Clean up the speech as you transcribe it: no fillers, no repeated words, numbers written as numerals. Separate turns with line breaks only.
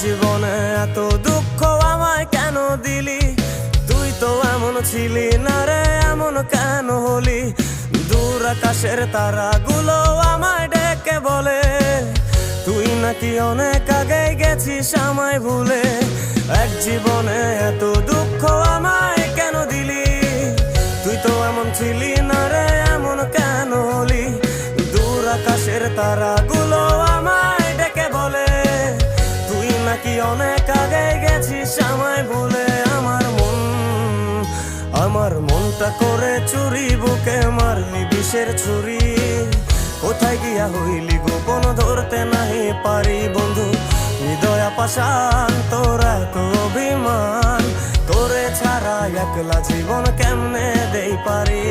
জীবনে এত দুঃখ আমায় কেন দিলি? তুই তো এমন ছিলি না রে, এমন কেন হলি? দূর আকাশের তারাগুলো আমায় ডেকে বলে তুই নাকি অনেক আগে গেছিস আমায় ভুলে। এক জীবনে এত দুঃখ আমায় কেন দিলি? তুই তো এমন ছিলি না রে, এমন কেন হলি? দূর আকাশের তারাগুলো আমায় ডেকে বলে তুই নাকি অনেক আগে গেছিস আমায় ভুলে। আমার মনটা করে চুরি, বুকে মারলি বিষের ছুরি। কোথায় গিয়া হইলি গোপন, ধরতে নাহি পারি বন্ধু। হৃদয় পাষাণ তোর এত অভিমান, তোরে ছাড়া একলা জীবন কেমনে দেই পারি?